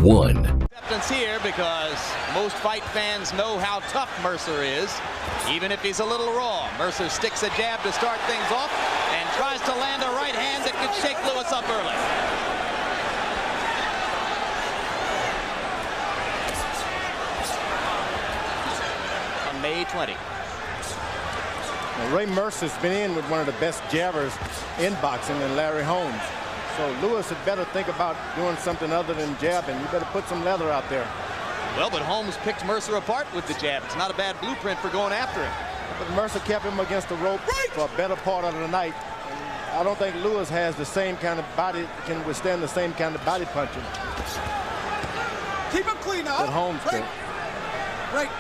1. Acceptance here because most fight fans know how tough Mercer is, even if he's a little raw. Mercer sticks a jab to start things off and tries to land a right hand that could shake Liwes up early. On May 20. Now, Ray Mercer's been in with one of the best jabbers in boxing than Larry Holmes. So Liwes had better think about doing something other than jabbing. You better put some leather out there. Well, but Holmes picked Mercer apart with the jab. It's not a bad blueprint for going after him. But Mercer kept him against the rope for a better part of the night. And I don't think Liwes has the same kind of body, can withstand the same kind of body punching. Keep him clean now. That Holmes could. Right.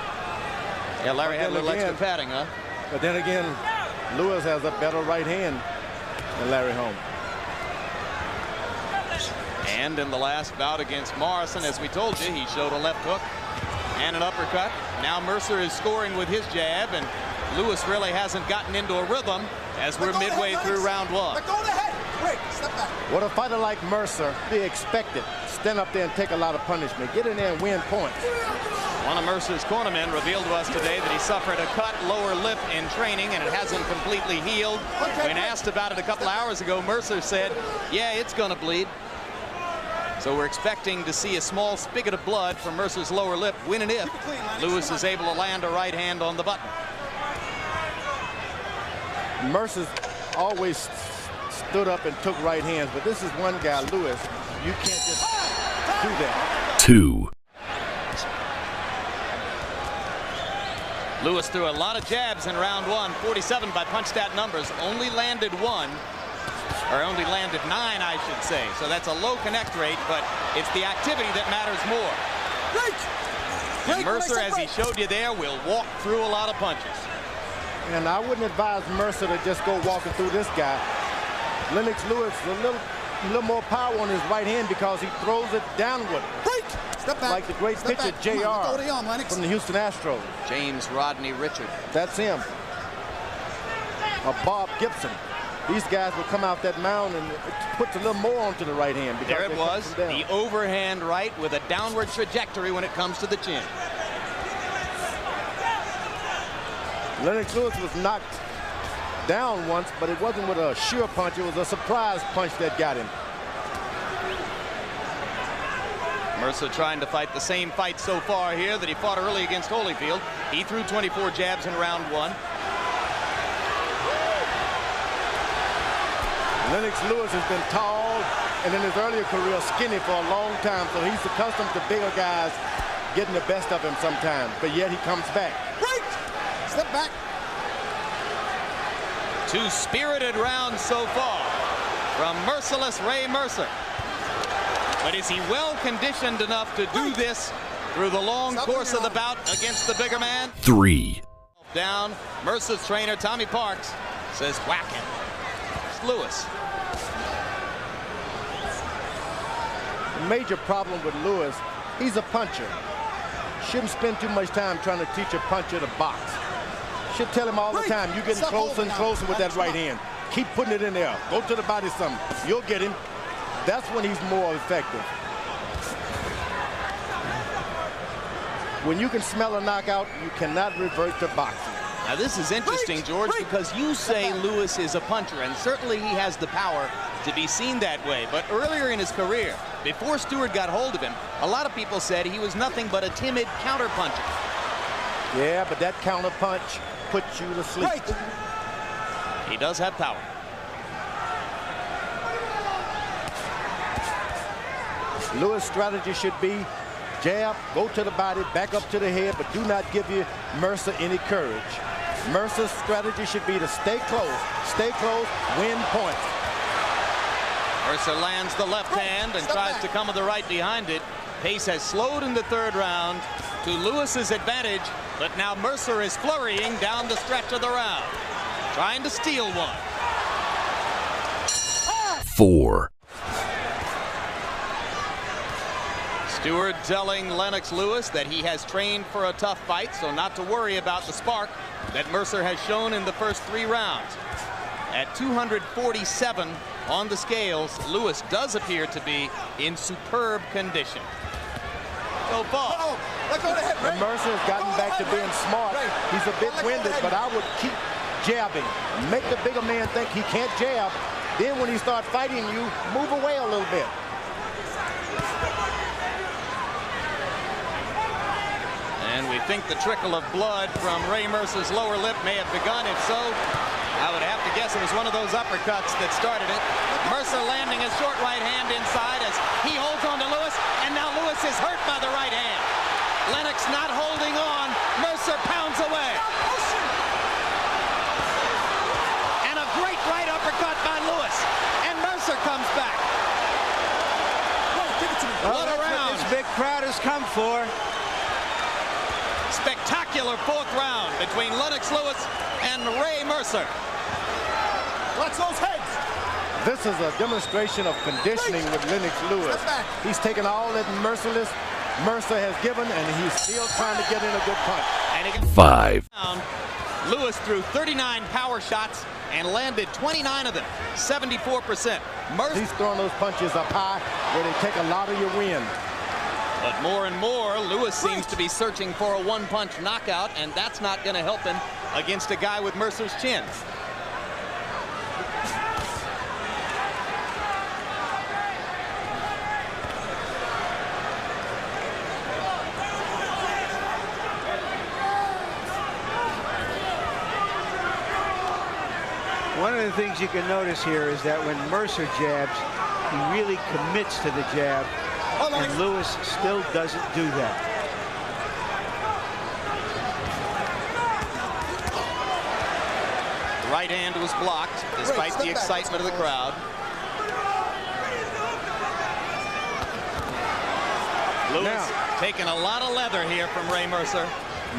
Yeah, Larry had a little extra padding, huh? But then again, Liwes has a better right hand than Larry Holmes. And in the last bout against Morrison, as we told you, he showed a left hook and an uppercut. Now Mercer is scoring with his jab, and Liwes really hasn't gotten into a rhythm as we're midway through round one. Go ahead. Break. Step back. What a fighter like Mercer be expected. Stand up there and take a lot of punishment. Get in there and win points. One of Mercer's cornermen revealed to us today that he suffered a cut lower lip in training and it hasn't completely healed. When asked about it a couple hours ago, Mercer said, yeah, it's gonna bleed. So we're expecting to see a small spigot of blood from Mercer's lower lip when and if Liwes is able to land a right hand on the button. Mercer's always stood up and took right hands, but this is one guy, Liwes, you can't just do that. 2. Liwes threw a lot of jabs in round one, 47 by punch stat numbers, only landed 1. Or only landed 9, I should say. So that's a low connect rate, but it's the activity that matters more. And Mercer, as he showed you there, will walk through a lot of punches. And I wouldn't advise Mercer to just go walking through this guy. Lennox Liwes a little more power on his right hand because he throws it downward. Step back. Like the great pitcher JR from the Houston Astros. James Rodney Richard. That's him. Or Bob Gibson. These guys will come out that mound and it puts a little more onto the right hand. There it was, the overhand right with a downward trajectory when it comes to the chin. Lennox Liwes was knocked down once, but it wasn't with a sure punch. It was a surprise punch that got him. Mercer trying to fight the same fight so far here that he fought early against Holyfield. He threw 24 jabs in round one. Lennox Liwes has been tall and in his earlier career skinny for a long time, so he's accustomed to bigger guys getting the best of him sometimes, but yet he comes back. Step back. 2 spirited rounds so far from merciless Ray Mercer. But is he well conditioned enough to do this through the long course of the bout against the bigger man? 3. Down, Mercer's trainer Tommy Parks says whack him. It's Liwes. The major problem with Liwes, he's a puncher. Shouldn't spend too much time trying to teach a puncher to box. Should tell him all the time, you're getting closer and closer with that right hand. Keep putting it in there. Go to the body some. You'll get him. That's when he's more effective. When you can smell a knockout, you cannot revert to boxing. Now this is interesting, George, because you say Liwes is a puncher, and certainly he has the power to be seen that way. But earlier in his career, before Stewart got hold of him, a lot of people said he was nothing but a timid counterpuncher. Yeah, but that counterpunch puts you to sleep. He does have power. Liwes' strategy should be jab, go to the body, back up to the head, but do not give you Mercer any courage. Mercer's strategy should be to stay close, win points. Mercer lands the left hand and tries to come with the right behind it. Pace has slowed in the third round to Liwes' advantage, but now Mercer is flurrying down the stretch of the round, trying to steal one. 4. Stewart telling Lennox Liwes that he has trained for a tough fight, so not to worry about the spark that Mercer has shown in the first 3 rounds. At 247 on the scales, Liwes does appear to be in superb condition. so far. And Mercer has gotten back to being smart. He's a bit winded, but I would keep jabbing. Make the bigger man think he can't jab. Then when he starts fighting you, move away a little bit. And we think the trickle of blood from Ray Mercer's lower lip may have begun. If so, I would have to guess it was one of those uppercuts that started it. Mercer landing a short right hand inside as he holds on to Liwes, and now Liwes is hurt by the right hand. Lennox not holding on. Mercer pounds away. And a great right uppercut by Liwes, and Mercer comes back. What a round. This big crowd has come for. Spectacular fourth round between Lennox Liwes and Ray Mercer. Watch those heads. This is a demonstration of conditioning with Lennox Liwes. He's taken all that Mercer has given, and he's still trying to get in a good punch. And he 5. Liwes threw 39 power shots and landed 29 of them, 74%. Mercer, he's throwing those punches up high where they take a lot of your wind. but more and more, Liwes seems to be searching for a one-punch knockout, and that's not going to help him against a guy with Mercer's chin. One of the things you can notice here is that when Mercer jabs, he really commits to the jab, and Liwes still doesn't do that. The right hand was blocked despite the excitement of the crowd. Liwes taking a lot of leather here from Ray Mercer.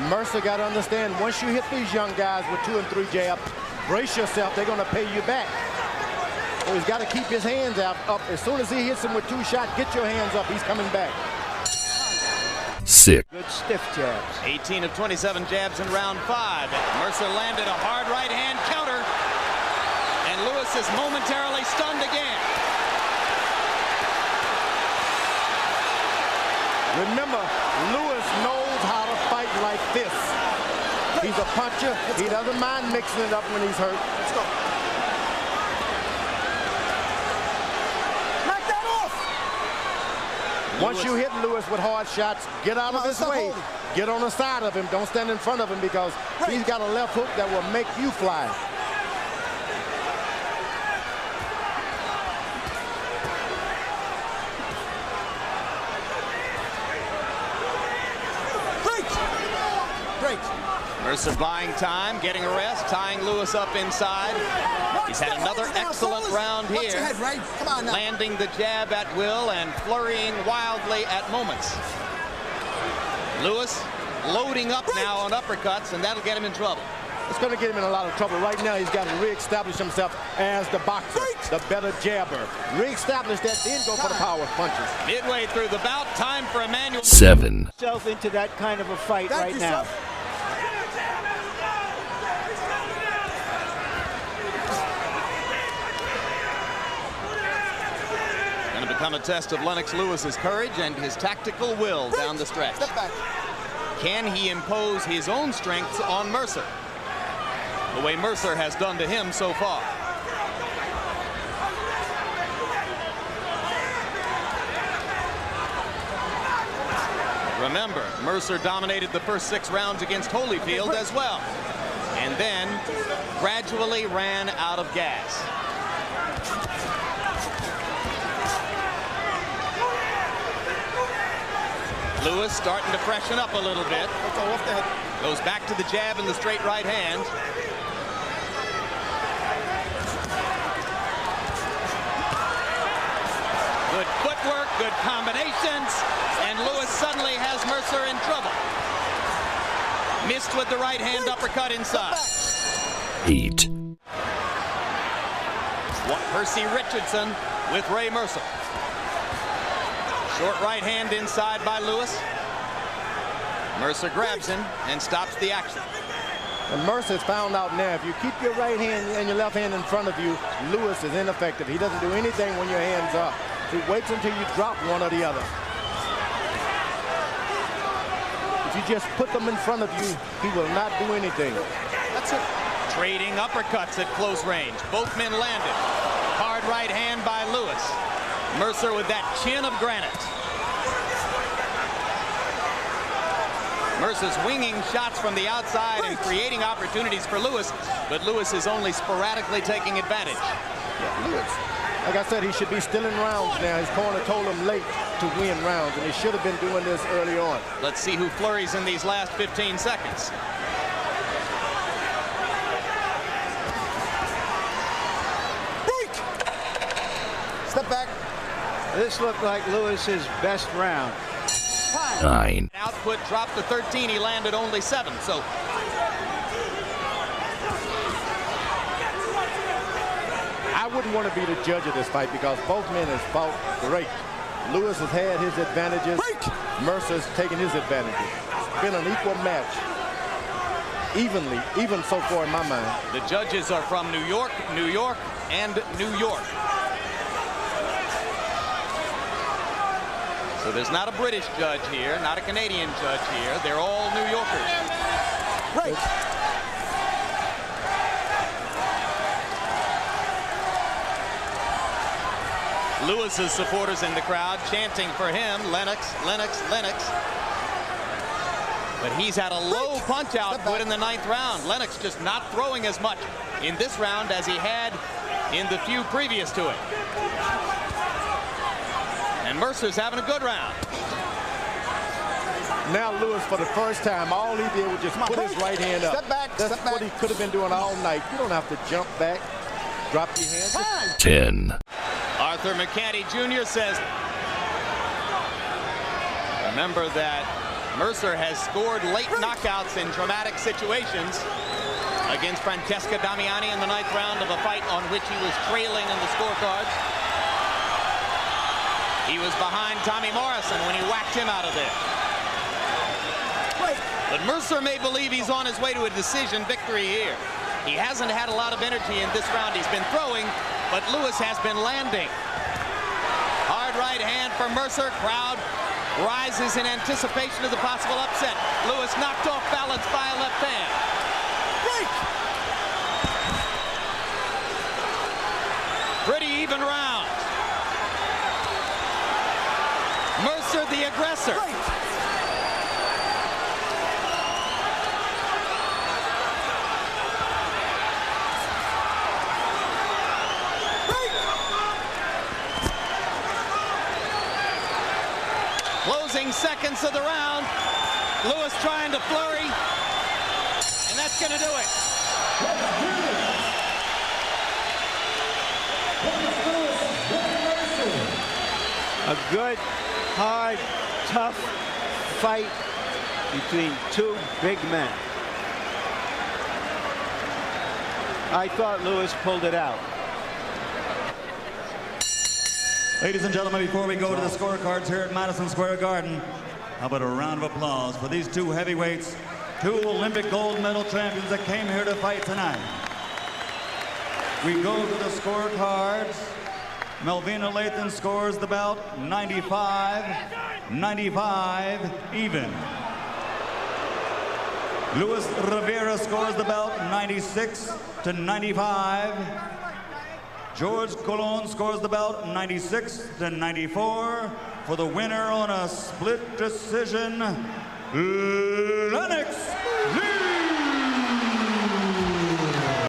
Mercer got to understand, once you hit these young guys with 2 and 3 jabs, brace yourself, they're going to pay you back. So he's got to keep his hands up. As soon as he hits him with 2 shots, get your hands up. He's coming back. 6. Good stiff jabs. 18 of 27 jabs in round 5. Mercer landed a hard right hand counter, and Liwes is momentarily stunned again. Remember, Liwes knows how to fight like this. He's a puncher. He doesn't mind mixing it up when he's hurt. Let's go. Knock that off. Once you hit Liwes with hard shots, get out of his way. Get on the side of him. Don't stand in front of him, because he's got a left hook that will make you fly. Mercer buying time, getting a rest, tying Liwes up inside. He's had another excellent round here, landing the jab at will and flurrying wildly at moments. Liwes loading up now on uppercuts, and that'll get him in trouble. It's going to get him in a lot of trouble. Right now, he's got to reestablish himself as the boxer, the better jabber. Reestablish that, then go for the power punches. Midway through the bout, time for Emmanuel. 7. Self into that kind of a fight right now. Going to become a test of Lennox Liwes' courage and his tactical will down the stretch. Can he impose his own strengths on Mercer, the way Mercer has done to him so far? Remember, Mercer dominated the first 6 rounds against Holyfield as well, and then gradually ran out of gas. Liwes starting to freshen up a little bit. Goes back to the jab and the straight right hand. Good footwork, good combinations, and Liwes suddenly has Mercer in trouble. Missed with the right hand uppercut inside. 8. Percy Richardson with Ray Mercer. Short right hand inside by Liwes. Mercer grabs him and stops the action. And Mercer's found out now, if you keep your right hand and your left hand in front of you, Liwes is ineffective. He doesn't do anything when your hand's up. He waits until you drop one or the other. If you just put them in front of you, he will not do anything. That's it. Trading uppercuts at close range. Both men landed. Hard right hand by Liwes. Mercer with that chin of granite. Mercer's winging shots from the outside and creating opportunities for Liwes, but Liwes is only sporadically taking advantage. Yeah, Liwes, like I said, he should be still in rounds now. His corner told him late to win rounds, and he should have been doing this early on. Let's see who flurries in these last 15 seconds. Break! Step back. This looked like Liwes' best round. 9. Output dropped to 13. He landed only 7. So I wouldn't want to be the judge of this fight because both men have fought great. Liwes has had his advantages. Mercer's taken his advantages. It's been an equal match. Evenly, even so far in my mind. the judges are from New York, New York, and New York. So there's not a British judge here, not a Canadian judge here. They're all New Yorkers. Right. Liwes' supporters in the crowd chanting for him, Lennox, Lennox, Lennox. But he's had a low punch output in the 9th round. Lennox just not throwing as much in this round as he had in the few previous to it. And Mercer's having a good round. Now Liwes, for the first time, all he did was just put his right hand up. Step back, That's step back. what he could have been doing all night. You don't have to jump back, drop your hands. 10. Arthur McCanty Jr. says, remember that Mercer has scored late knockouts in dramatic situations against Francesca Damiani in the 9th round of a fight on which he was trailing in the scorecards. He was behind Tommy Morrison when he whacked him out of there. But Mercer may believe he's on his way to a decision victory here. He hasn't had a lot of energy in this round. He's been throwing, but Liwes has been landing. Hard right hand for Mercer. Crowd rises in anticipation of the possible upset. Liwes knocked off balance by a left hand. Break! Pretty even round. Mercer the aggressor. Break! Closing seconds of the round. Liwes trying to flurry. And that's going to do it. A good, hard, tough fight between two big men. I thought Liwes pulled it out. Ladies and gentlemen, before we go to the scorecards here at Madison Square Garden, how about a round of applause for these two heavyweights, two Olympic gold medal champions that came here to fight tonight. We go to the scorecards. Melvina Lathan scores the bout 95-95 even. Luis Rivera scores the bout 96-95. George Colon scores the bout 96-94 for the winner on a split decision, Lennox Liwes.